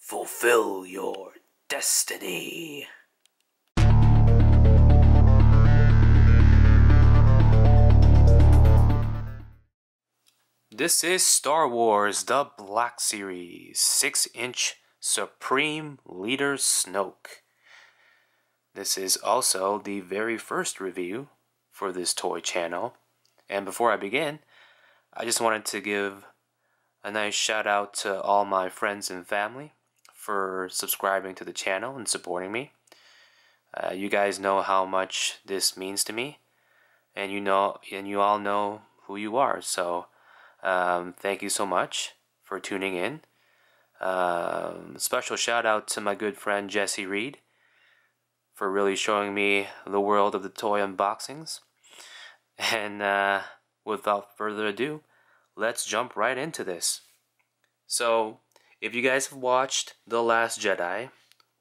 Fulfill your destiny. This is Star Wars The Black Series 6-inch Supreme Leader Snoke. This is also the very first review for this toy channel. And before I begin, I just wanted to give a nice shout out to all my friends and family for subscribing to the channel and supporting me. You guys know how much this means to me, and you all know who you are. So thank you so much for tuning in. Special shout out to my good friend Jesse Reed for really showing me the world of the toy unboxings. And without further ado, let's jump right into this. So, if you guys have watched The Last Jedi,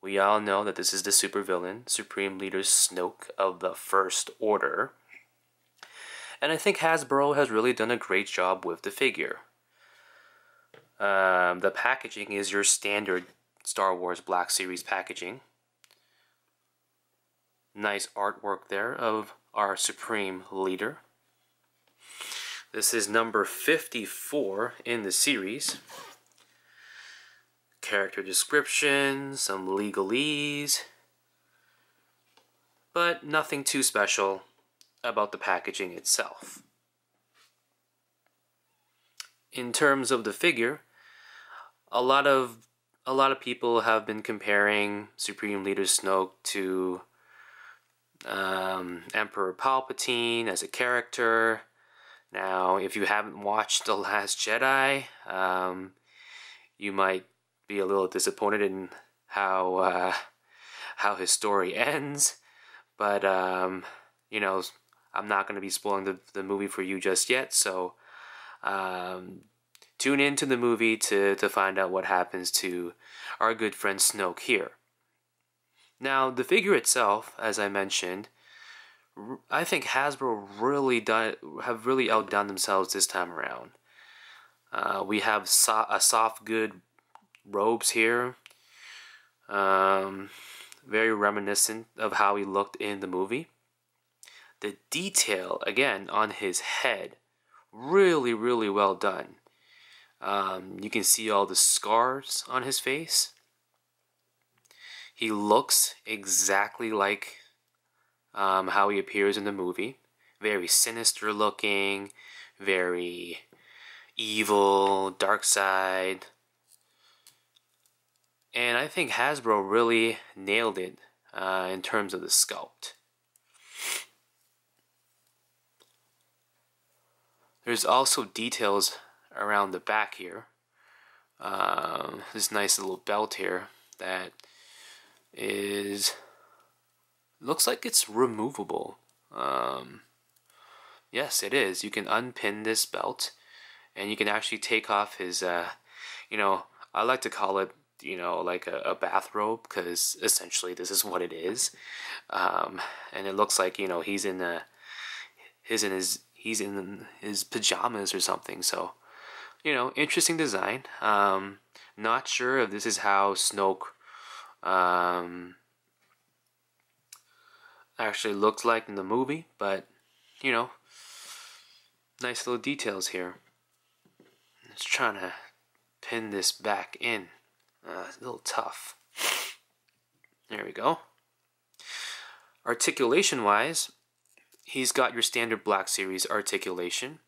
we all know that this is the supervillain, Supreme Leader Snoke of the First Order. And I think Hasbro has really done a great job with the figure. The packaging is your standard Star Wars Black Series packaging. Nice artwork there of our Supreme Leader. This is number 54 in the series. Character description, some legalese, but nothing too special about the packaging itself. In terms of the figure, a lot of people have been comparing Supreme Leader Snoke to Emperor Palpatine as a character. Now, if you haven't watched The Last Jedi, you might be a little disappointed in how his story ends. But you know, I'm not going to be spoiling the movie for you just yet. So tune into the movie to find out what happens to our good friend Snoke here. Now, the figure itself, as I mentioned, I think Hasbro have really outdone themselves this time around. We have a soft good robes here, very reminiscent of how he looked in the movie. The detail again on his head, really well done. You can see all the scars on his face. He looks exactly like how he appears in the movie. Very sinister looking, very evil, dark side. And I think Hasbro really nailed it in terms of the sculpt. There's also details around the back here. This nice little belt here that looks like it's removable. Yes, it is. You can unpin this belt, and you can actually take off his, I like to call it, like a bathrobe, because essentially this is what it is. And it looks like, he's in his pajamas or something. So, interesting design. Not sure if this is how Snoke actually looked like in the movie, but nice little details here. Let's try to pin this back in. It's a little tough. There we go. Articulation wise, he's got your standard Black Series articulation.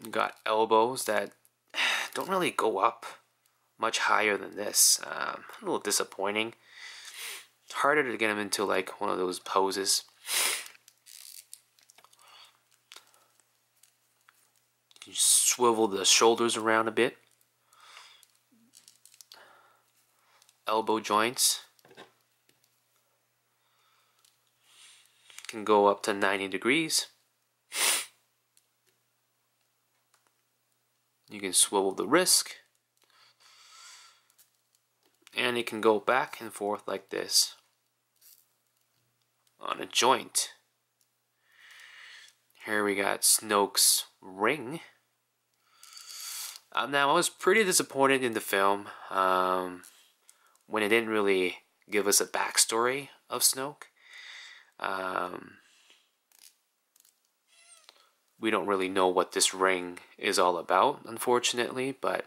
You got elbows that don't really go up much higher than this. A little disappointing. Harder to get him into like one of those poses. You swivel the shoulders around a bit. Elbow joints can go up to 90 degrees. You can swivel the wrist, and it can go back and forth like this on a joint. Here we got Snoke's ring. Now, I was pretty disappointed in the film when it didn't really give us a backstory of Snoke. We don't really know what this ring is all about, unfortunately, but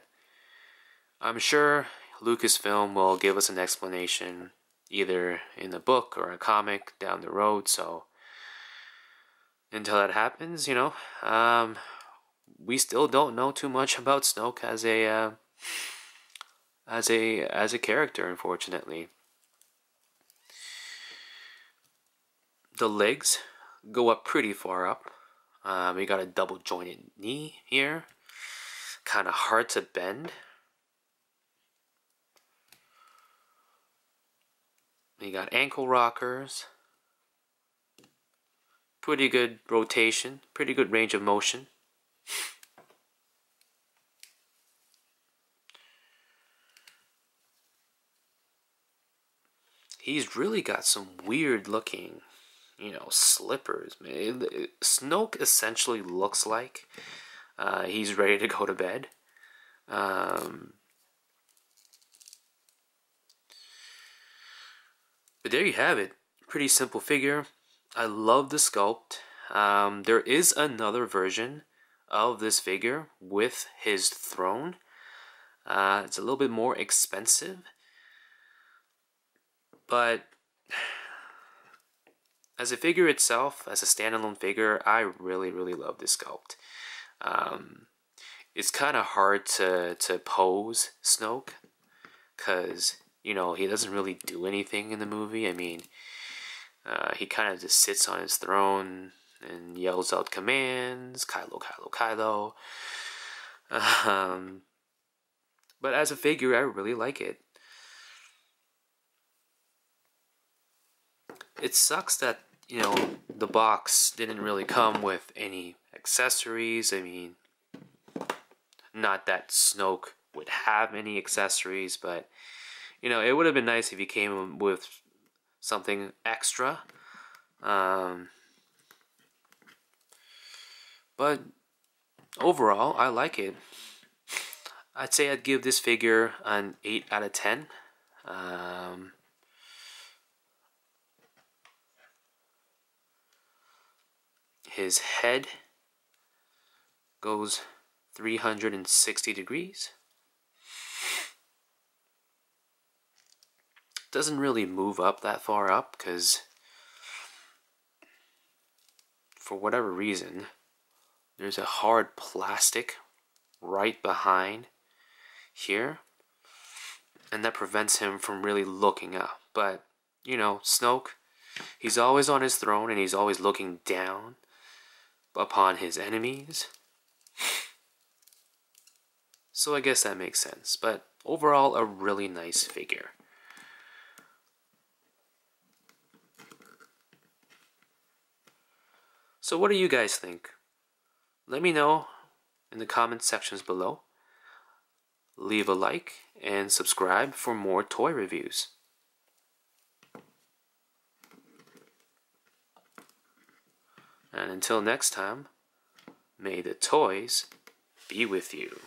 I'm sure Lucasfilm will give us an explanation either in a book or a comic down the road. So until that happens, we still don't know too much about Snoke as a character, unfortunately. The legs go up pretty far up. We got a double jointed knee here, kind of hard to bend. You got ankle rockers, pretty good rotation, pretty good range of motion. He's really got some weird looking, slippers. Snoke essentially looks like he's ready to go to bed. But there you have it. Pretty simple figure. I love the sculpt. There is another version of this figure with his throne. It's a little bit more expensive. But as a figure itself, as a standalone figure, I really, really love this sculpt. It's kind of hard to pose Snoke because, he doesn't really do anything in the movie. I mean, he kind of just sits on his throne and yells out commands, Kylo, Kylo, Kylo. But as a figure, I really like it. It sucks that, the box didn't really come with any accessories. I mean, not that Snoke would have any accessories, but, it would have been nice if he came with something extra. But overall, I like it. I'd say I'd give this figure an 8 out of 10. His head goes 360 degrees. Doesn't really move up that far up because for whatever reason there's a hard plastic right behind here, and that prevents him from really looking up. But Snoke, he's always on his throne and he's always looking down upon his enemies. So I guess that makes sense. But overall, a really nice figure. So what do you guys think? Let me know in the comment sections below. Leave a like and subscribe for more toy reviews. And until next time, may the toys be with you.